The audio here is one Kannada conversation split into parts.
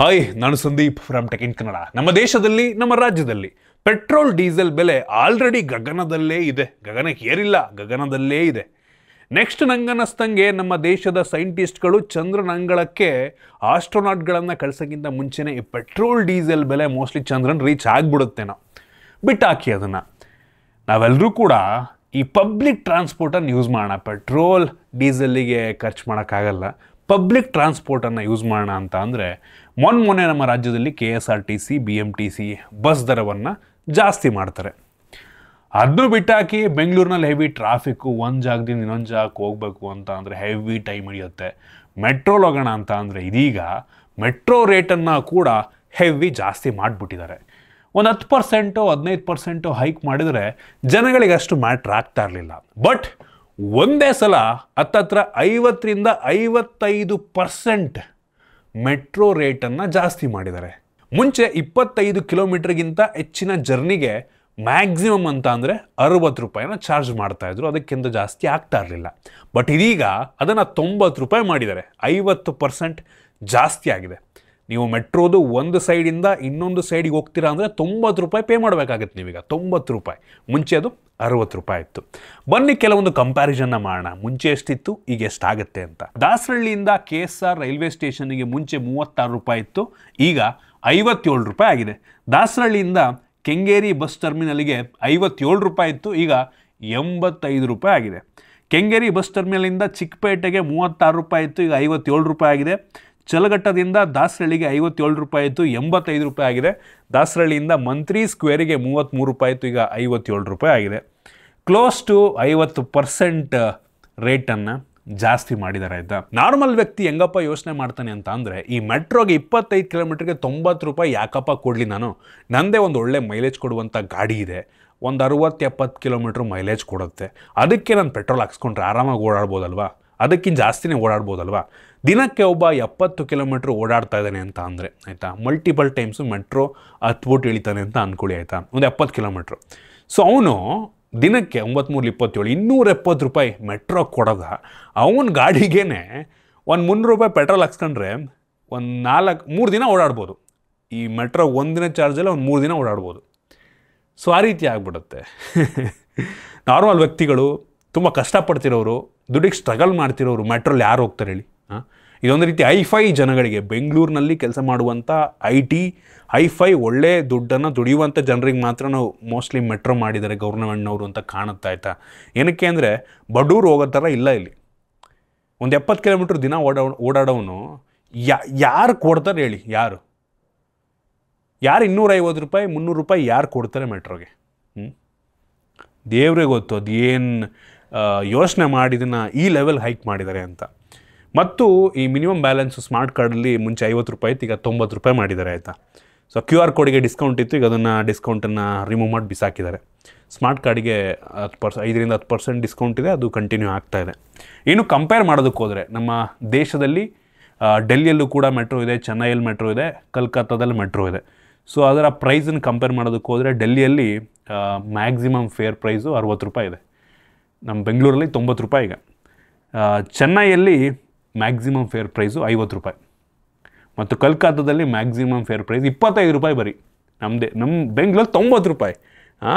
ಹಾಯ್, ನಾನು Sandeep from tech in Kannada. ನಮ್ಮ ದೇಶದಲ್ಲಿ, ನಮ್ಮ ರಾಜ್ಯದಲ್ಲಿ ಪೆಟ್ರೋಲ್ ಡೀಸೆಲ್ ಬೆಲೆ ಆಲ್ರೆಡಿ ಗಗನದಲ್ಲೇ ಇದೆ. ಗಗನಕ್ಕೆ ಏರಿಲ್ಲ, ಗಗನದಲ್ಲೇ ಇದೆ. ನೆಕ್ಸ್ಟ್ ನಂಗನಸ್ತಂಗೆ ನಮ್ಮ ದೇಶದ ಸೈಂಟಿಸ್ಟ್ಗಳು ಚಂದ್ರನ ಅಂಗಳಕ್ಕೆ ಆಸ್ಟ್ರೋನಾಟ್ಗಳನ್ನು ಕಳ್ಸೋಕ್ಕಿಂತ ಮುಂಚೆನೇ ಈ ಪೆಟ್ರೋಲ್ ಡೀಸೆಲ್ ಬೆಲೆ ಮೋಸ್ಟ್ಲಿ ಚಂದ್ರನ್ ರೀಚ್ ಆಗಿಬಿಡುತ್ತೇನೋ. ಬಿಟ್ಟಾಕಿ ಅದನ್ನು. ನಾವೆಲ್ಲರೂ ಕೂಡ ಈ ಪಬ್ಲಿಕ್ ಟ್ರಾನ್ಸ್ಪೋರ್ಟನ್ನು ಯೂಸ್ ಮಾಡೋಣ. ಪೆಟ್ರೋಲ್ ಡೀಸೆಲ್ಲಿಗೆ ಖರ್ಚು ಮಾಡೋಕ್ಕಾಗಲ್ಲ. ಪಬ್ಲಿಕ್ ಟ್ರಾನ್ಸ್ಪೋರ್ಟನ್ನು ಯೂಸ್ ಮಾಡೋಣ ಅಂತ ಅಂದರೆ ಮೊನ್ನೆ ನಮ್ಮ ರಾಜ್ಯದಲ್ಲಿ KSRTC BMTC ಬಸ್ ದರವನ್ನು ಜಾಸ್ತಿ ಮಾಡ್ತಾರೆ. ಅದನ್ನು ಬಿಟ್ಟಾಕಿ ಬೆಂಗಳೂರಿನಲ್ಲಿ ಹೆವಿ ಟ್ರಾಫಿಕ್ಕು, ಒಂದು ಜಾಗದಿಂದ ಇನ್ನೊಂದು ಜಾಗಕ್ಕೆ ಹೋಗಬೇಕು ಅಂತ ಅಂದರೆ ಹೆವಿ ಟೈಮ್ ಹಿಡಿಯುತ್ತೆ. ಮೆಟ್ರೋಲ್ ಹೋಗೋಣ ಅಂತ ಅಂದರೆ ಇದೀಗ ಮೆಟ್ರೋ ರೇಟನ್ನು ಕೂಡ ಹೆವಿ ಜಾಸ್ತಿ ಮಾಡಿಬಿಟ್ಟಿದ್ದಾರೆ. ಒಂದು 10% 15% ಹೈಕ್ ಮಾಡಿದರೆ ಜನಗಳಿಗೆ ಅಷ್ಟು ಮ್ಯಾಟ್ರ್ ಆಗ್ತಾ ಇರಲಿಲ್ಲ. ಬಟ್ ಒಂದೇ ಸಲ ಹತ್ತತ್ರ 50ರಿಂದ 55% ಮೆಟ್ರೋ ರೇಟನ್ನು ಜಾಸ್ತಿ ಮಾಡಿದ್ದಾರೆ. ಮುಂಚೆ 25 ಕಿಲೋಮೀಟರ್ಗಿಂತ ಹೆಚ್ಚಿನ ಜರ್ನಿಗೆ ಮ್ಯಾಕ್ಸಿಮಮ್ ಅಂತ ಅಂದರೆ 60 ರೂಪಾಯಿನ ಚಾರ್ಜ್ ಮಾಡ್ತಾಯಿದ್ರು, ಅದಕ್ಕಿಂತ ಜಾಸ್ತಿ ಆಗ್ತಾ ಇರಲಿಲ್ಲ. ಬಟ್ ಇದೀಗ ಅದನ್ನು 90 ರೂಪಾಯಿ ಮಾಡಿದ್ದಾರೆ. 50% ಜಾಸ್ತಿ ಆಗಿದೆ. ನೀವು ಮೆಟ್ರೋದು ಒಂದು ಸೈಡಿಂದ ಇನ್ನೊಂದು ಸೈಡಿಗೆ ಹೋಗ್ತೀರಾ ಅಂದರೆ 90 ರೂಪಾಯಿ ಪೇ ಮಾಡಬೇಕಾಗತ್ತೆ ನೀವೀಗ. 90 ರೂಪಾಯಿ. ಮುಂಚೆ ಅದು 60 ರೂಪಾಯಿ ಇತ್ತು. ಬನ್ನಿ ಕೆಲವೊಂದು ಕಂಪ್ಯಾರಿಸನ್ನ ಮಾಡೋಣ. ಮುಂಚೆ ಎಷ್ಟಿತ್ತು, ಈಗ ಎಷ್ಟಾಗುತ್ತೆ ಅಂತ. ದಾಸರಳ್ಳಿಯಿಂದ KSR ರೈಲ್ವೆ ಸ್ಟೇಷನ್ಗೆ ಮುಂಚೆ 36 ರೂಪಾಯಿ ಇತ್ತು, ಈಗ 57 ರೂಪಾಯಿ ಆಗಿದೆ. ದಾಸರಳ್ಳಿಯಿಂದ ಕೆಂಗೇರಿ ಬಸ್ ಟರ್ಮಿನಲ್ಗೆ 57 ರೂಪಾಯಿ ಇತ್ತು, ಈಗ 85 ರೂಪಾಯಿ ಆಗಿದೆ. ಕೆಂಗೇರಿ ಬಸ್ ಟರ್ಮಿನಲಿಂದ ಚಿಕ್ಕಪೇಟೆಗೆ 36 ರೂಪಾಯಿ ಇತ್ತು, ಈಗ 57 ರೂಪಾಯಿ ಆಗಿದೆ. ಚಲಘಟ್ಟದಿಂದ ದಾಸರಳ್ಳಿಗೆ 57 ರೂಪಾಯಿ ಇತ್ತು, 85 ರೂಪಾಯಿ ಆಗಿದೆ. ದಾಸರಳ್ಳಿಯಿಂದ ಮಂತ್ರಿ ಸ್ಕ್ವೇರಿಗೆ 33 ರೂಪಾಯಿ ಇತ್ತು, ಈಗ 57 ರೂಪಾಯಿ ಆಗಿದೆ. ಕ್ಲೋಸ್ ಟು 50% ರೇಟನ್ನು ಜಾಸ್ತಿ ಮಾಡಿದ್ದಾರೆ. ಆಯಿತಾ. ನಾರ್ಮಲ್ ವ್ಯಕ್ತಿ ಹೆಂಗಪ್ಪ ಯೋಚನೆ ಮಾಡ್ತಾನೆ ಅಂತ ಅಂದರೆ, ಈ ಮೆಟ್ರೋಗೆ 25 ಕಿಲೋಮೀಟ್ರಿಗೆ 90 ರೂಪಾಯಿ ಯಾಕಪ್ಪ ಕೊಡಲಿ ನಾನು? ನನ್ನದೇ ಒಂದು ಒಳ್ಳೆ ಮೈಲೇಜ್ ಕೊಡುವಂಥ ಗಾಡಿ ಇದೆ, ಒಂದು 60-70 ಕಿಲೋಮೀಟ್ರ್ ಮೈಲೇಜ್ ಕೊಡುತ್ತೆ. ಅದಕ್ಕೆ ನಾನು ಪೆಟ್ರೋಲ್ ಹಾಕ್ಸ್ಕೊಂಡ್ರೆ ಆರಾಮಾಗಿ ಓಡಾಡ್ಬೋದಲ್ವಾ? ಅದಕ್ಕಿಂತ ಜಾಸ್ತಿನೇ ಓಡಾಡ್ಬೋದಲ್ವಾ? ದಿನಕ್ಕೆ ಒಬ್ಬ 70 ಕಿಲೋಮೀಟ್ರ್ ಓಡಾಡ್ತಾ ಇದ್ದಾನೆ ಅಂತ ಅಂದರೆ, ಆಯಿತಾ, ಮಲ್ಟಿಪಲ್ ಟೈಮ್ಸು ಮೆಟ್ರೋ ಹತ್ಬಿಟ್ಟು ಇಳಿತಾನೆ ಅಂತ ಅಂದ್ಕೊಳ್ಳಿ, ಆಯಿತಾ, ಒಂದು 70 ಕಿಲೋಮೀಟ್ರು. ಸೊ ಅವನು ದಿನಕ್ಕೆ 9×3 = 27, 270 ರೂಪಾಯಿ ಮೆಟ್ರೋ ಕೊಡೋದ ಅವನ ಗಾಡಿಗೇ ಒಂದು 300 ರೂಪಾಯಿ ಪೆಟ್ರೋಲ್ ಹಾಕ್ಸ್ಕೊಂಡ್ರೆ ಒಂದು 3 ದಿನ ಓಡಾಡ್ಬೋದು. ಈ ಮೆಟ್ರೋ ಒಂದಿನ ಚಾರ್ಜಲ್ಲಿ ಒಂದು 3 ದಿನ ಓಡಾಡ್ಬೋದು. ಸೊ ಆ ರೀತಿ ಆಗಿಬಿಡುತ್ತೆ. ನಾರ್ಮಲ್ ವ್ಯಕ್ತಿಗಳು, ತುಂಬ ಕಷ್ಟಪಡ್ತಿರೋರು, ದುಡ್ಡಿಗೆ ಸ್ಟ್ರಗಲ್ ಮಾಡ್ತಿರೋರು ಮೆಟ್ರೋಲ್ಲಿ ಯಾರು ಹೋಗ್ತಾರೆ ಹೇಳಿ? ಇದೊಂದು ರೀತಿ ಹೈಫೈ ಜನಗಳಿಗೆ, ಬೆಂಗಳೂರಿನಲ್ಲಿ ಕೆಲಸ ಮಾಡುವಂಥ IT ಹೈಫೈ ಒಳ್ಳೆ ದುಡ್ಡನ್ನು ದುಡಿಯುವಂಥ ಜನರಿಗೆ ಮಾತ್ರ ನಾವು ಮೋಸ್ಟ್ಲಿ ಮೆಟ್ರೋ ಮಾಡಿದ್ದಾರೆ ಗೌರ್ಮೆಂಟ್ನವರು ಅಂತ ಕಾಣುತ್ತೆ. ಆಯಿತಾ. ಏನಕ್ಕೆ ಅಂದರೆ ಬಡೂರು ಹೋಗೋ ಥರ ಇಲ್ಲ ಇಲ್ಲಿ. ಒಂದು 70 ಕಿಲೋಮೀಟ್ರ್ ದಿನ ಓಡಾಡೋನು ಯಾರು ಕೊಡ್ತಾರೆ ಹೇಳಿ? ಯಾರು 250 ರೂಪಾಯಿ 300 ರೂಪಾಯಿ ಯಾರು ಕೊಡ್ತಾರೆ ಮೆಟ್ರೋಗೆ? ದೇವ್ರೇ ಗೊತ್ತು ಅದು ಏನು ಯೋಚನೆ ಮಾಡಿದನ್ನು ಈ ಲೆವೆಲ್ ಹೈಕ್ ಮಾಡಿದ್ದಾರೆ ಅಂತ. ಮತ್ತು ಈ ಮಿನಿಮಮ್ ಬ್ಯಾಲೆನ್ಸು ಸ್ಮಾರ್ಟ್ ಕಾರ್ಡಲ್ಲಿ ಮುಂಚೆ 50 ರೂಪಾಯಿ ಇತ್ತು, ಈಗ 90 ರೂಪಾಯಿ ಮಾಡಿದ್ದಾರೆ. ಆಯಿತಾ. ಸೊ QR ಕೋಡಿಗೆ ಡಿಸ್ಕೌಂಟ್ ಇತ್ತು, ಈಗ ಅದನ್ನು ಡಿಸ್ಕೌಂಟನ್ನು ರಿಮೂವ್ ಮಾಡಿ ಬಿಸಾಕಿದ್ದಾರೆ. ಸ್ಮಾರ್ಟ್ ಕಾರ್ಡಿಗೆ 5ರಿಂದ 10% ಡಿಸ್ಕೌಂಟ್ ಇದೆ, ಅದು ಕಂಟಿನ್ಯೂ ಆಗ್ತಾಯಿದೆ. ಇನ್ನು ಕಂಪೇರ್ ಮಾಡೋದಕ್ಕೆ ಹೋದರೆ ನಮ್ಮ ದೇಶದಲ್ಲಿ ಡೆಲ್ಲಿಯಲ್ಲೂ ಕೂಡ ಮೆಟ್ರೋ ಇದೆ, ಚೆನ್ನೈಯಲ್ಲಿ ಮೆಟ್ರೋ ಇದೆ, ಕಲ್ಕತ್ತಾದಲ್ಲಿ ಮೆಟ್ರೋ ಇದೆ. ಸೊ ಅದರ ಪ್ರೈಸನ್ನು ಕಂಪೇರ್ ಮಾಡೋದಕ್ಕೆ ಹೋದರೆ ಡೆಲ್ಲಿಯಲ್ಲಿ ಮ್ಯಾಕ್ಸಿಮಮ್ ಫೇರ್ ಪ್ರೈಸು 60 ರೂಪಾಯಿ ಇದೆ, ನಮ್ಮ ಬೆಂಗಳೂರಲ್ಲಿ 90 ರೂಪಾಯಿ. ಈಗ ಚೆನ್ನೈಯಲ್ಲಿ ಮ್ಯಾಕ್ಸಿಮಮ್ ಫೇರ್ ಪ್ರೈಸು 50 ರೂಪಾಯಿ, ಮತ್ತು ಕಲ್ಕತ್ತಾದಲ್ಲಿ ಮ್ಯಾಕ್ಸಿಮಮ್ ಫೇರ್ ಪ್ರೈಸ್ 25 ರೂಪಾಯಿ ಬರೀ. ನಮ್ಮ ಬೆಂಗಳೂರಲ್ಲಿ 90 ರೂಪಾಯಿ.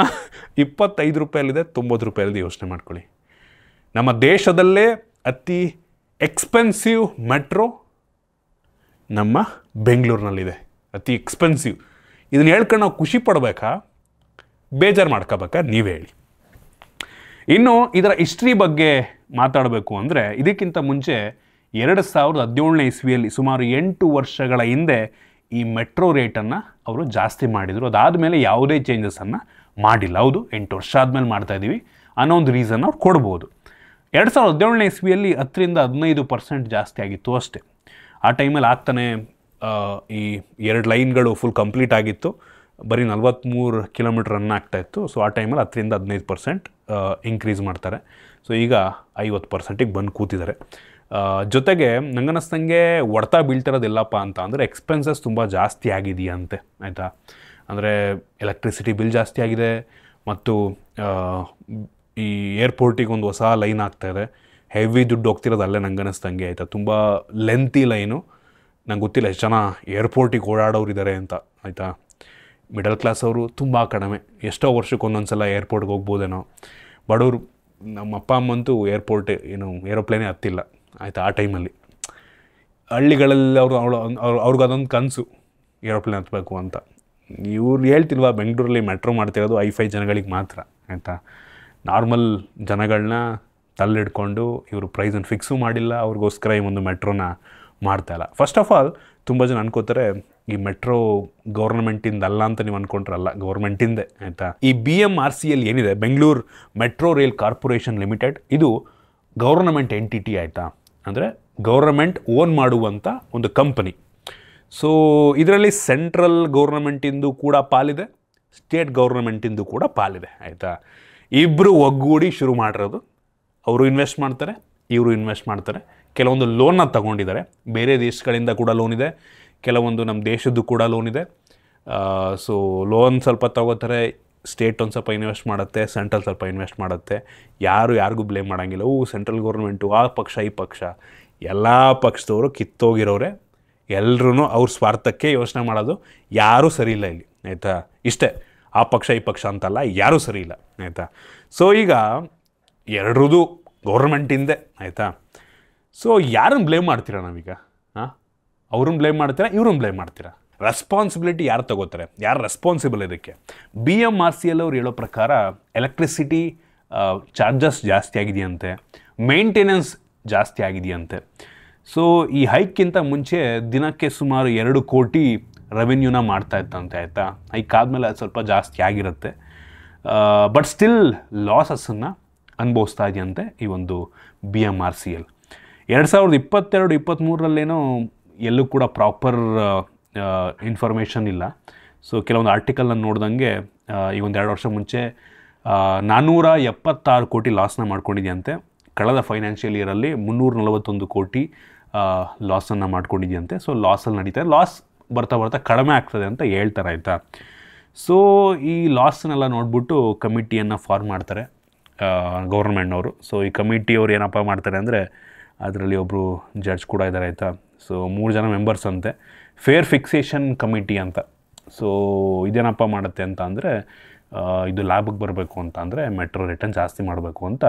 25 ರೂಪಾಯಲ್ಲಿದೆ, 90 ರೂಪಾಯಲ್ಲಿದೆ. ಯೋಚನೆ ಮಾಡ್ಕೊಳ್ಳಿ. ನಮ್ಮ ದೇಶದಲ್ಲೇ ಅತಿ ಎಕ್ಸ್ಪೆನ್ಸಿವ್ ಮೆಟ್ರೋ ನಮ್ಮ ಬೆಂಗಳೂರಿನಲ್ಲಿದೆ, ಅತಿ ಎಕ್ಸ್ಪೆನ್ಸಿವ್. ಇದನ್ನು ಹೇಳ್ಕೊಂಡು ನಾವು ಖುಷಿ ಪಡಬೇಕಾ, ಬೇಜಾರು ಮಾಡ್ಕೋಬೇಕಾ? ನೀವೇ ಹೇಳಿ. ಇನ್ನು ಇದರ ಹಿಸ್ಟ್ರಿ ಬಗ್ಗೆ ಮಾತಾಡಬೇಕು ಅಂದರೆ, ಇದಕ್ಕಿಂತ ಮುಂಚೆ 2017ನೇ ಇಸ್ವಿಯಲ್ಲಿ ಸುಮಾರು 8 ವರ್ಷಗಳ ಹಿಂದೆ ಈ ಮೆಟ್ರೋ ರೇಟನ್ನು ಅವರು ಜಾಸ್ತಿ ಮಾಡಿದರು. ಅದಾದಮೇಲೆ ಯಾವುದೇ ಚೇಂಜಸನ್ನು ಮಾಡಿಲ್ಲ. ಹೌದು, 8 ವರ್ಷ ಆದಮೇಲೆ ಮಾಡ್ತಾಯಿದ್ದೀವಿ ಅನ್ನೋ ಒಂದು ರೀಸನ್ ಅವ್ರು ಕೊಡ್ಬೋದು. 2017ನೇ ಇಸ್ವಿಯಲ್ಲಿ 10ರಿಂದ 15% ಜಾಸ್ತಿ ಆಗಿತ್ತು ಅಷ್ಟೇ. ಆ ಟೈಮಲ್ಲಿ ಆಗ್ತಾನೆ ಈ 2 ಲೈನ್ಗಳು ಫುಲ್ ಕಂಪ್ಲೀಟ್ ಆಗಿತ್ತು, ಬರೀ 43 ಕಿಲೋಮೀಟ್ರ್ ರನ್ ಆಗ್ತಾಯಿತ್ತು. ಸೊ ಆ ಟೈಮಲ್ಲಿ 10ರಿಂದ 15% ಇನ್ಕ್ರೀಸ್ ಮಾಡ್ತಾರೆ. ಸೊ ಈಗ 50%ಗೆ ಬಂದು ಕೂತಿದ್ದಾರೆ. ಜೊತೆಗೆ ನಂಗನ್ನಿಸ್ದಂಗೆ ಹೊಡ್ತಾ ಬೀಳ್ತಿರೋದಿಲ್ಲಪ್ಪ ಅಂತ ಅಂದರೆ ಎಕ್ಸ್ಪೆನ್ಸಸ್ ತುಂಬ ಜಾಸ್ತಿ ಆಗಿದೆಯಂತೆ. ಆಯಿತಾ. ಅಂದರೆ ಎಲೆಕ್ಟ್ರಿಸಿಟಿ ಬಿಲ್ ಜಾಸ್ತಿ ಆಗಿದೆ, ಮತ್ತು ಈ ಏರ್ಪೋರ್ಟಿಗೆ ಒಂದು ಹೊಸ ಲೈನ್ ಆಗ್ತಾಯಿದೆ. ಹೆವಿ ದುಡ್ಡು ಹೋಗ್ತಿರೋದು ಅಲ್ಲೇ ನಂಗನ್ನಿಸ್ದಂಗೆ. ಆಯಿತಾ. ತುಂಬ ಲೆಂತಿ ಲೈನು, ನಂಗೆ ಗೊತ್ತಿಲ್ಲ ಎಷ್ಟು ಜನ ಏರ್ಪೋರ್ಟಿಗೆ ಓಡಾಡೋರು ಇದ್ದಾರೆ ಅಂತ, ಆಯಿತಾ. ಮಿಡಲ್ ಕ್ಲಾಸ್ ಅವರು ತುಂಬ ಕಡಿಮೆ, ಎಷ್ಟೋ ವರ್ಷಕ್ಕೆ ಒಂದೊಂದು ಸಲ ಏರ್ಪೋರ್ಟ್ಗೆ ಹೋಗ್ಬೋದೇನೋ. ಬಡವರು, ನಮ್ಮ ಅಪ್ಪ ಅಮ್ಮಂತೂ ಏರೋಪ್ಲೇನೇ ಹತ್ತಿಲ್ಲ, ಆಯಿತಾ. ಆ ಟೈಮಲ್ಲಿ ಹಳ್ಳಿಗಳಲ್ಲಿ ಅವ್ರಿಗೆ ಅದೊಂದು ಕನಸು, ಏರೋಪ್ಲೇನ್ ಹತ್ತಬೇಕು ಅಂತ. ಇವ್ರು ಹೇಳ್ತಿಲ್ವಾ, ಬೆಂಗಳೂರಲ್ಲಿ ಮೆಟ್ರೋ ಮಾಡ್ತಿರೋದು ಐ-ಫೈ ಜನಗಳಿಗೆ ಮಾತ್ರ, ಆಯಿತಾ. ನಾರ್ಮಲ್ ಜನಗಳನ್ನ ತಲ್ಲಿಡ್ಕೊಂಡು ಇವರು ಪ್ರೈಸನ್ನು ಫಿಕ್ಸು ಮಾಡಿಲ್ಲ, ಅವ್ರಿಗೋಸ್ಕರ ಈ ಒಂದು ಮೆಟ್ರೋನ ಮಾಡ್ತಾಯಿಲ್ಲ. ಫಸ್ಟ್ ಆಫ್ ಆಲ್ ತುಂಬ ಜನ ಅನ್ಕೋತಾರೆ ಈ ಮೆಟ್ರೋ ಗೌರ್ಮೆಂಟಿಂದಲ್ಲ ಅಂತ ನೀವು ಅಂದ್ಕೊಂಡ್ರಲ್ಲ, ಗೌರ್ಮೆಂಟಿಂದೆ, ಆಯಿತಾ. ಈ BMRCL ಏನಿದೆ, Bengaluru metro rail corporation limited, ಇದು ಗೌರ್ನಮೆಂಟ್ ಎಂಟಿಟಿ, ಆಯಿತಾ. ಅಂದರೆ ಗೌರ್ನಮೆಂಟ್ ಓನ್ ಮಾಡುವಂಥ ಒಂದು ಕಂಪನಿ. ಸೊ ಇದರಲ್ಲಿ ಸೆಂಟ್ರಲ್ ಗೌರ್ನಮೆಂಟಿಂದು ಕೂಡ ಪಾಲಿದೆ, ಸ್ಟೇಟ್ ಗೌರ್ನಮೆಂಟಿಂದು ಕೂಡ ಪಾಲಿದೆ, ಆಯಿತಾ. ಇಬ್ಬರು ಒಗ್ಗೂಡಿ ಶುರು ಮಾಡಿರೋದು. ಅವರು ಇನ್ವೆಸ್ಟ್ ಮಾಡ್ತಾರೆ, ಇವರು ಇನ್ವೆಸ್ಟ್ ಮಾಡ್ತಾರೆ. ಕೆಲವೊಂದು ಲೋನ್ನ ತಗೊಂಡಿದ್ದಾರೆ, ಬೇರೆ ದೇಶಗಳಿಂದ ಕೂಡ ಲೋನ್ ಇದೆ, ಕೆಲವೊಂದು ನಮ್ಮ ದೇಶದ್ದು ಕೂಡ ಲೋನ್ ಇದೆ. ಸೊ ಲೋನ್ ಸ್ವಲ್ಪ ತಗೋತಾರೆ, ಸ್ಟೇಟ್ ಒಂದು ಸ್ವಲ್ಪ ಇನ್ವೆಸ್ಟ್ ಮಾಡುತ್ತೆ, ಸೆಂಟ್ರಲ್ ಸ್ವಲ್ಪ ಇನ್ವೆಸ್ಟ್ ಮಾಡುತ್ತೆ. ಯಾರಿಗೂ ಬ್ಲೇಮ್ ಮಾಡೋಂಗಿಲ್ಲ. ಸೆಂಟ್ರಲ್ ಗೌರ್ಮೆಂಟು ಆ ಪಕ್ಷ ಈ ಪಕ್ಷ, ಎಲ್ಲ ಪಕ್ಷದವರು ಕಿತ್ತೋಗಿರೋರೆ, ಎಲ್ಲರೂ ಅವ್ರ ಸ್ವಾರ್ಥಕ್ಕೆ ಯೋಚನೆ ಮಾಡೋದು. ಯಾರೂ ಸರಿ ಇಲ್ಲ ಇಲ್ಲಿ, ಆಯಿತಾ. ಇಷ್ಟೇ, ಆ ಪಕ್ಷ ಈ ಪಕ್ಷ ಅಂತಲ್ಲ, ಯಾರೂ ಸರಿ ಇಲ್ಲ, ಆಯಿತಾ. ಸೊ ಈಗ ಎರಡರದು ಗೌರ್ಮೆಂಟಿಂದೆ, ಆಯಿತಾ. ಸೊ ಯಾರನ್ನು ಬ್ಲೇಮ್ ಮಾಡ್ತೀರಾ ನಾವೀಗ? ಅವ್ರನ್ನ ಬ್ಲೇಮ್ ಮಾಡ್ತೀರಾ, ಇವ್ರನ್ನ ಬ್ಲೇಮ್ ಮಾಡ್ತೀರಾ? ರೆಸ್ಪಾನ್ಸಿಬಿಲಿಟಿ ಯಾರು ತಗೋತಾರೆ? ಯಾರು ರೆಸ್ಪಾನ್ಸಿಬಲ್ ಇದಕ್ಕೆ? BMRCL ಅವ್ರು ಹೇಳೋ ಪ್ರಕಾರ ಎಲೆಕ್ಟ್ರಿಸಿಟಿ ಚಾರ್ಜಸ್ ಜಾಸ್ತಿ ಆಗಿದೆಯಂತೆ, ಮೇಂಟೆನೆನ್ಸ್ ಜಾಸ್ತಿ ಆಗಿದೆಯಂತೆ. ಸೊ ಈ ಹೈಕ್ಕಿಂತ ಮುಂಚೆ ದಿನಕ್ಕೆ ಸುಮಾರು 2 ಕೋಟಿ ರೆವೆನ್ಯೂನ ಮಾಡ್ತಾ ಇತ್ತಂತೆ, ಆಯಿತಾ. ಹೈಕ್ ಆದಮೇಲೆ ಅದು ಸ್ವಲ್ಪ ಜಾಸ್ತಿ ಆಗಿರುತ್ತೆ. ಬಟ್ ಸ್ಟಿಲ್ ಲಾಸಸ್ಸನ್ನು ಅನುಭವಿಸ್ತಾ ಇದೆಯಂತೆ ಈ ಒಂದು BMRCL. 2022-23ರಲ್ಲೇನೋ ಎಲ್ಲೂ ಕೂಡ ಪ್ರಾಪರ್ ಇನ್ಫಾರ್ಮೇಷನ್ ಇಲ್ಲ. ಸೊ ಕೆಲವೊಂದು ಆರ್ಟಿಕಲ್ನ ನೋಡ್ದಂಗೆ ಈ ಒಂದು 2 ವರ್ಷ ಮುಂಚೆ 476 ಕೋಟಿ ಲಾಸ್ನ ಮಾಡ್ಕೊಂಡಿದೆಯಂತೆ. ಕಳೆದ ಫೈನಾನ್ಷಿಯಲ್ ಇಯರಲ್ಲಿ 341 ಕೋಟಿ ಲಾಸನ್ನು ಮಾಡ್ಕೊಂಡಿದೆಯಂತೆ. ಸೊ ಲಾಸಲ್ಲಿ ನಡೀತಾರೆ, ಲಾಸ್ ಬರ್ತಾ ಬರ್ತಾ ಕಡಿಮೆ ಆಗ್ತದೆ ಅಂತ ಹೇಳ್ತಾರೆ, ಆಯಿತಾ. ಸೊ ಈ ಲಾಸ್ನೆಲ್ಲ ನೋಡ್ಬಿಟ್ಟು ಕಮಿಟಿಯನ್ನು ಫಾರ್ಮ್ ಮಾಡ್ತಾರೆ ಗೌರ್ಮೆಂಟ್ನವರು. ಸೊ ಈ ಕಮಿಟಿಯವ್ರು ಏನಪ್ಪ ಮಾಡ್ತಾರೆ ಅಂದರೆ, ಅದರಲ್ಲಿ ಒಬ್ಬರು ಜಡ್ಜ್ ಕೂಡ ಇದ್ದಾರೆ, ಆಯಿತಾ. ಸೊ 3 ಜನ ಮೆಂಬರ್ಸ್ ಅಂತೆ, ಫೇರ್ ಫಿಕ್ಸೇಷನ್ ಕಮಿಟಿ ಅಂತ. ಸೊ ಇದೇನಪ್ಪ ಮಾಡುತ್ತೆ ಅಂತ ಅಂದರೆ, ಇದು ಲಾಭಕ್ಕೆ ಬರಬೇಕು ಅಂತ ಅಂದರೆ ಮೆಟ್ರೋ ರಿಟರ್ನ್ ಜಾಸ್ತಿ ಮಾಡಬೇಕು ಅಂತ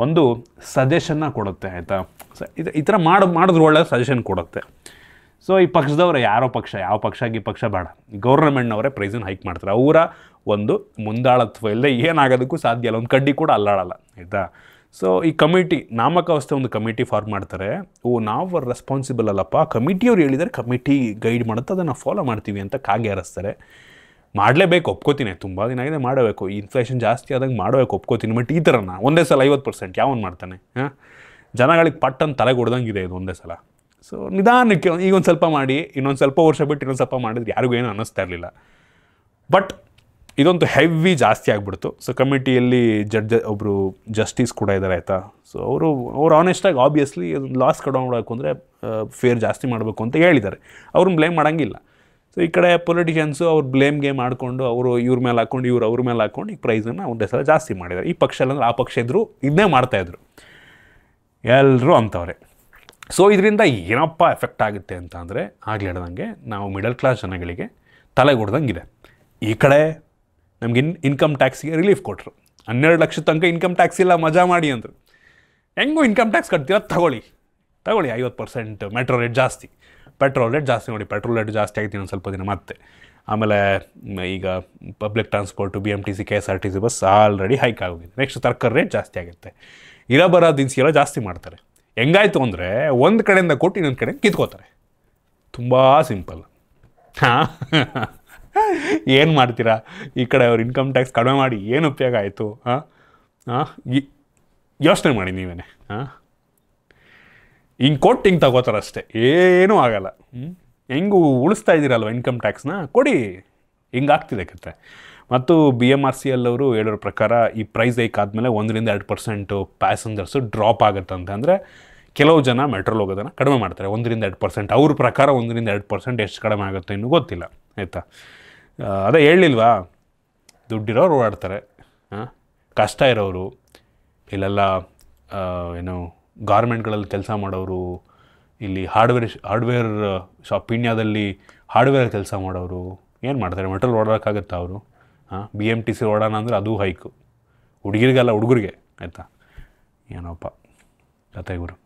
ಒಂದು ಸಜೆಷನ್ನ ಕೊಡುತ್ತೆ, ಆಯಿತಾ. ಸೊ ಈ ಥರ ಮಾಡಿದ್ರೆ ಒಳ್ಳೆ ಸಜೆಷನ್ ಕೊಡುತ್ತೆ. ಸೊ ಈ ಪಕ್ಷದವ್ರು ಯಾವ ಪಕ್ಷ ಬೇಡ, ಗೌರ್ಮೆಂಟ್ನವರೇ ಪ್ರೈಸನ್ನು ಹೈಕ್ ಮಾಡ್ತಾರೆ. ಅವರ ಒಂದು ಮುಂದಾಳತ್ವ ಇಲ್ಲದೆ ಏನಾಗೋದಕ್ಕೂ ಸಾಧ್ಯ ಇಲ್ಲ, ಒಂದು ಕಡ್ಡಿ ಕೂಡ ಅಲ್ಲಾಡಲ್ಲ, ಆಯಿತಾ. ಸೊ ಈ ಕಮಿಟಿ ನಾಮಕಾವಸ್ಥೆ ಒಂದು ಕಮಿಟಿ ಫಾರ್ಮ್ ಮಾಡ್ತಾರೆ. ನಾವು ರೆಸ್ಪಾನ್ಸಿಬಲ್ ಅಲ್ಲಪ್ಪ, ಕಮಿಟಿಯವ್ರು ಹೇಳಿದರೆ ಕಮಿಟಿ ಗೈಡ್ ಮಾಡುತ್ತೆ, ಅದನ್ನು ಫಾಲೋ ಮಾಡ್ತೀವಿ ಅಂತ ಕಾಗೆ ಹರಿಸ್ತಾರೆ. ಮಾಡಲೇಬೇಕು, ಒಪ್ಕೋತೀನಿ, ತುಂಬ ದಿನ ಆಗಿದೆ ಮಾಡಬೇಕು, ಇನ್ಫ್ಲೇಷನ್ ಜಾಸ್ತಿ ಆದಂಗೆ ಮಾಡಬೇಕು, ಒಪ್ಕೋತೀನಿ. ಬಟ್ ಈ ಥರನ ಒಂದೇ ಸಲ 50% ಯಾವನು ಮಾಡ್ತಾನೆ? ಜನಗಳಿಗೆ ಪಟ್ಟನ್ನು ತಲೆಗೆ ಹೊಡೆದಂಗಿದೆ ಇದು ಒಂದೇ ಸಲ. ಸೊ ನಿಧಾನಕ್ಕೆ ಈಗ ಒಂದು ಸ್ವಲ್ಪ ಮಾಡಿ, ಇನ್ನೊಂದು ಸ್ವಲ್ಪ ವರ್ಷ ಬಿಟ್ಟು ಇನ್ನೊಂದು ಸ್ವಲ್ಪ ಮಾಡಿದ್ರೆ ಯಾರಿಗೂ ಏನೂ ಅನ್ನಿಸ್ತಾ ಇರಲಿಲ್ಲ. ಬಟ್ ಇದೊಂದು ಹೆವಿ ಜಾಸ್ತಿ ಆಗಿಬಿಡ್ತು. ಸೊ ಕಮಿಟಿಯಲ್ಲಿ ಒಬ್ಬರು ಜಸ್ಟಿಸ್ ಕೂಡ ಇದ್ದಾರೆ, ಆಯಿತಾ. ಸೊ ಅವರು ಆನೆಸ್ಟಾಗಿ ಆಬ್ವಿಯಸ್ಲಿ ಲಾಸ್ ಕಡಿಮೆ ಅಂದರೆ ಫೇರ್ ಜಾಸ್ತಿ ಮಾಡಬೇಕು ಅಂತ ಹೇಳಿದ್ದಾರೆ. ಅವ್ರನ್ನ ಬ್ಲೇಮ್ ಮಾಡೋಂಗಿಲ್ಲ. ಸೊ ಈ ಕಡೆ ಪೊಲಿಟಿಷಿಯನ್ಸು ಅವ್ರು ಬ್ಲೇಮ್ ಗೇಮ್ ಮಾಡಿಕೊಂಡು ಅವರು ಇವ್ರ ಮೇಲೆ ಹಾಕ್ಕೊಂಡು ಇವ್ರು ಅವ್ರ ಮೇಲೆ ಹಾಕ್ಕೊಂಡು ಈ ಪ್ರೈಸನ್ನು ಒಂದೇ ಸಲ ಜಾಸ್ತಿ ಮಾಡಿದ್ದಾರೆ. ಈ ಪಕ್ಷ ಇಲ್ಲಾಂದ್ರೆ ಆ ಪಕ್ಷ ಇದ್ದರು ಇದನ್ನೇ ಮಾಡ್ತಾಯಿದ್ರು, ಎಲ್ಲರೂ ಅಂಥವ್ರೆ. ಸೊ ಇದರಿಂದ ಏನಪ್ಪ ಎಫೆಕ್ಟ್ ಆಗುತ್ತೆ ಅಂತ ಅಂದರೆ, ಆಗಲೇ ಹೇಳ್ದಂಗೆ ನಾವು ಮಿಡಲ್ ಕ್ಲಾಸ್ ಜನಗಳಿಗೆ ತಲೆಗೆ ಹೊಡೆದಂಗಿದೆ. ಈ ಕಡೆ ನಮಗೆ ಇನ್ಕಮ್ ಟ್ಯಾಕ್ಸಿಗೆ ರಿಲೀಫ್ ಕೊಟ್ಟರು, 12 ಲಕ್ಷ ತನಕ ಇನ್ಕಮ್ ಟ್ಯಾಕ್ಸ್ ಇಲ್ಲ, ಮಜಾ ಮಾಡಿ ಅಂದರು. ಹೆಂಗೂ ಇನ್ಕಮ್ ಟ್ಯಾಕ್ಸ್ ಕಟ್ತೀರ, ತಗೊಳ್ಳಿ 50% ಮೆಟ್ರೋ ರೇಟ್ ಜಾಸ್ತಿ, ಪೆಟ್ರೋಲ್ ರೇಟ್ ಜಾಸ್ತಿ. ನೋಡಿ, ಪೆಟ್ರೋಲ್ ರೇಟ್ ಜಾಸ್ತಿ ಆಗಿದೆ ಒಂದು ಸ್ವಲ್ಪ ದಿನ ಮತ್ತೆ. ಆಮೇಲೆ ಈಗ public transport BMTC KSRTC bus already hike ಆಗೋಗಿದೆ. ನೆಕ್ಸ್ಟ್ ತರಕಾರಿ ರೇಟ್ ಜಾಸ್ತಿ ಆಗುತ್ತೆ, ಇರೋ ದಿನಸಿ ಎಲ್ಲ ಜಾಸ್ತಿ ಮಾಡ್ತಾರೆ. ಹೆಂಗಾಯ್ತು ಅಂದರೆ, ಒಂದು ಕಡೆಯಿಂದ ಕೊಟ್ಟು ಇನ್ನೊಂದು ಕಡೆ ಕಿತ್ಕೋತಾರೆ. ತುಂಬ ಸಿಂಪಲ್. ಏನು ಮಾಡ್ತೀರಾ? ಈ ಕಡೆ ಅವ್ರು ಇನ್ಕಮ್ ಟ್ಯಾಕ್ಸ್ ಕಡಿಮೆ ಮಾಡಿ ಏನು ಉಪಯೋಗ ಆಯಿತು? ಯೋಚನೆ ಮಾಡಿ ನೀವೇನೆ. ಹಿಂಗೆ ಕೊಟ್ಟು ಹಿಂಗೆ ತಗೋತಾರೆ ಅಷ್ಟೇ, ಏನೂ ಆಗಲ್ಲ. ಹೆಂಗೂ ಉಳಿಸ್ತಾ ಇದ್ದೀರಲ್ವ ಇನ್ಕಮ್ ಟ್ಯಾಕ್ಸ್ನ, ಕೊಡಿ. ಹಿಂಗಾಗ್ತಿದೆ ಕತೆ. ಮತ್ತು BMRCL ಅವರು ಹೇಳೋರ ಪ್ರಕಾರ ಈ ಪ್ರೈಸ್ ಹೈಕ್ ಆದಮೇಲೆ 1-2% ಪ್ಯಾಸೆಂಜರ್ಸು ಡ್ರಾಪ್ ಆಗುತ್ತಂತೆ. ಅಂದರೆ ಕೆಲವು ಜನ ಮೆಟ್ರೋಲ್ ಹೋಗೋದನ್ನು ಕಡಿಮೆ ಮಾಡ್ತಾರೆ, 1-2%. ಅವ್ರ ಪ್ರಕಾರ 1-2% ಎಷ್ಟು ಕಡಿಮೆ ಆಗುತ್ತೆ ಇನ್ನೂ ಗೊತ್ತಿಲ್ಲ, ಆಯಿತಾ. ಅದೇ ಹೇಳಿಲ್ವಾ, ದುಡ್ಡಿರೋರು ಓಡಾಡ್ತಾರೆ, ಕಷ್ಟ ಇರೋರು, ಇಲ್ಲೆಲ್ಲ ಏನು ಗಾರ್ಮೆಂಟ್ಗಳಲ್ಲಿ ಕೆಲಸ ಮಾಡೋರು, ಇಲ್ಲಿ ಹಾರ್ಡ್ವೇರ್ ಶಾಪ್ ಪೀಣ್ಯದಲ್ಲಿ ಹಾರ್ಡ್ವೇರ್ ಕೆಲಸ ಮಾಡೋರು ಏನು ಮಾಡ್ತಾರೆ? ಮೆಟ್ರೋಲ್ ಓಡೋಕ್ಕಾಗತ್ತಾ ಅವರು? BMTC ಓಡೋಣ ಅಂದರೆ ಅದು ಹೈಕು, ಹುಡುಗಿರಿಗೆಲ್ಲ ಹುಡುಗರಿಗೆ, ಆಯಿತಾ? ಏನೋಪ್ಪ ಕತೆ ಗುರು,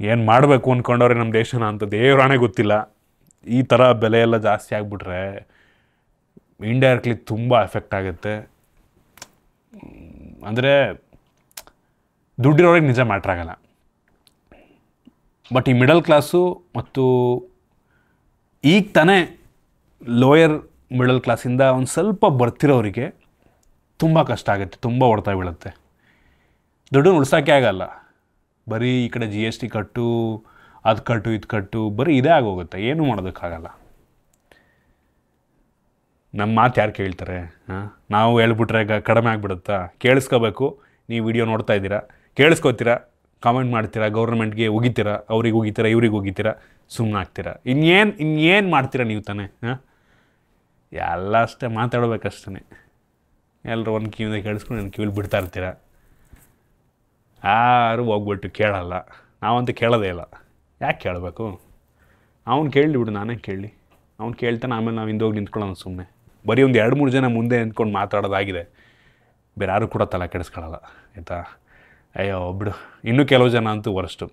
ಏನು ಮಾಡಬೇಕು ಅಂದ್ಕೊಂಡವ್ರೆ ನಮ್ಮ ದೇಶನ ಅಂತ ದೇವರಾಣೆ ಗೊತ್ತಿಲ್ಲ. ಈ ಥರ ಬೆಲೆ ಎಲ್ಲ ಜಾಸ್ತಿ ಆಗಿಬಿಟ್ರೆ ಇಂಡೈರೆಕ್ಟ್ಲಿ ತುಂಬ ಎಫೆಕ್ಟ್ ಆಗುತ್ತೆ. ಅಂದರೆ ದುಡ್ಡಿರೋರಿಗೆ ನಿಜ ಮ್ಯಾಟ್ರ್ ಆಗಲ್ಲ, ಬಟ್ ಈ ಮಿಡಲ್ ಕ್ಲಾಸು ಮತ್ತು ಈಗ ತಾನೇ ಲೋಯರ್ ಮಿಡಲ್ ಕ್ಲಾಸಿಂದ ಒಂದು ಸ್ವಲ್ಪ ಬರ್ತಿರೋರಿಗೆ ತುಂಬ ಕಷ್ಟ ಆಗುತ್ತೆ, ತುಂಬ ಹೊಡ್ತಾ ಬೀಳುತ್ತೆ. ದುಡ್ಡನ್ನು ಉಳ್ಸೋಕ್ಕೆ ಆಗಲ್ಲ, ಬರೀ ಈ ಕಡೆ GST ಕಟ್ಟು, ಅದು ಕಟ್ಟು, ಇದು ಕಟ್ಟು, ಬರೀ ಇದೇ ಆಗೋಗುತ್ತೆ, ಏನೂ ಮಾಡೋದಕ್ಕಾಗಲ್ಲ. ನಮ್ಮ ಮಾತು ಯಾರು ಕೇಳ್ತಾರೆ? ನಾವು ಹೇಳ್ಬಿಟ್ರೆ ಕಡಿಮೆ ಆಗಿಬಿಡುತ್ತಾ? ಕೇಳಿಸ್ಕೋಬೇಕು. ನೀವು ವಿಡಿಯೋ ನೋಡ್ತಾ ಇದ್ದೀರಾ, ಕೇಳಿಸ್ಕೋತೀರಾ, ಕಾಮೆಂಟ್ ಮಾಡ್ತೀರಾ, ಗೌರ್ಮೆಂಟ್ಗೆ ಉಗಿತೀರಾ, ಅವ್ರಿಗೆ ಉಗಿತೀರಾ, ಇವ್ರಿಗೆ ಉಗಿತೀರಾ, ಸುಮ್ಮನೆ ಆಗ್ತೀರಾ. ಇನ್ನೇನು ಮಾಡ್ತೀರಾ ನೀವು ತಾನೇ? ಎಲ್ಲ ಅಷ್ಟೇ, ಮಾತಾಡ್ಬೇಕಷ್ಟೇ. ಎಲ್ಲರೂ ಒಂದು ಕಿವಿಯಿಂದ ಕೇಳಿಸ್ಕೊಂಡು ನನ್ನ ಕಿವಿಲಿ ಬಿಡ್ತಾ ಇರ್ತೀರ. ಯಾರು ಹೋಗ್ಬಿಟ್ಟು ಕೇಳಲ್ಲ, ನಾವಂತೂ ಕೇಳೋದೇ ಇಲ್ಲ. ಯಾಕೆ ಕೇಳಬೇಕು? ಅವ್ನು ಕೇಳಲಿ ಬಿಡು, ನಾನೇ ಕೇಳಲಿ. ಅವ್ನು ಕೇಳ್ತಾನೆ, ಆಮೇಲೆ ನಾವು ಹಿಂದೋಗಿ ನಿಂತ್ಕೊಳ್ಳೋಣ ಸುಮ್ಮನೆ. ಬರೀ ಒಂದು 2-3 ಜನ ಮುಂದೆ ನಿಂತ್ಕೊಂಡು ಮಾತಾಡೋದಾಗಿದೆ, ಬೇರೆ ಯಾರು ಕೂಡ ತಲೆ ಕೆಡಿಸ್ಕೊಳ್ಳಲ್ಲ, ಆಯಿತಾ? ಅಯ್ಯೋ ಬಿಡು. ಇನ್ನೂ ಕೆಲವು ಜನ ಅಂತೂ ವರ್ಸ್ಟು,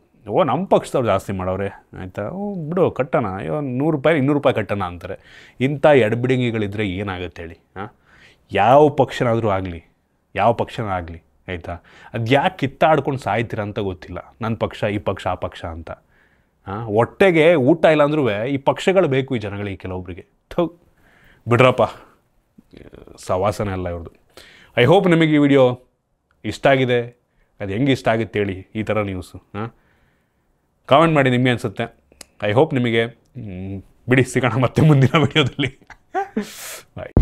ನಮ್ಮ ಪಕ್ಷದವ್ರು ಜಾಸ್ತಿ ಮಾಡೋರೆ, ಆಯಿತಾ? ಬಿಡು ಕಟ್ಟೋಣ, ಅಯ್ಯೋ 100 ರೂಪಾಯಿ 200 ರೂಪಾಯಿ ಕಟ್ಟೋಣ ಅಂತಾರೆ. ಇಂಥ ಎಡಬಿಡಿಂಗಿಗಳಿದ್ರೆ ಏನಾಗುತ್ತೆ ಹೇಳಿ? ಯಾವ ಪಕ್ಷನಾದರೂ ಆಗಲಿ, ಆಯಿತಾ? ಅದು ಯಾಕೆ ಕಿತ್ತಾಡ್ಕೊಂಡು ಸಾಯ್ತೀರ ಅಂತ ಗೊತ್ತಿಲ್ಲ. ನನ್ನ ಪಕ್ಷ, ಈ ಪಕ್ಷ, ಆ ಪಕ್ಷ ಅಂತ. ಹೊಟ್ಟೆಗೆ ಊಟ ಇಲ್ಲ ಅಂದ್ರೂ ಈ ಪಕ್ಷಗಳು ಬೇಕು ಈ ಜನಗಳಿಗೆ, ಕೆಲವೊಬ್ಬರಿಗೆ. ಬಿಡ್ರಪ್ಪ, ಸವಾಸನೆ ಅಲ್ಲ ಇವ್ರದ್ದು. ಐ ಹೋಪ್ ನಿಮಗೆ ಈ ವಿಡಿಯೋ ಇಷ್ಟ ಆಗಿದೆ. ಅದು ಹೆಂಗೆ ಇಷ್ಟ ಆಗುತ್ತೆ ಹೇಳಿ ಈ ಥರ ನ್ಯೂಸು. ಕಾಮೆಂಟ್ ಮಾಡಿ ನಿಮಗೆ ಅನಿಸುತ್ತೆ. ಐ ಹೋಪ್ ನಿಮಗೆ. ಬಿಡಿ, ಸಿಗೋಣ ಮತ್ತೆ ಮುಂದಿನ ವಿಡಿಯೋದಲ್ಲಿ. ಬಾಯ್.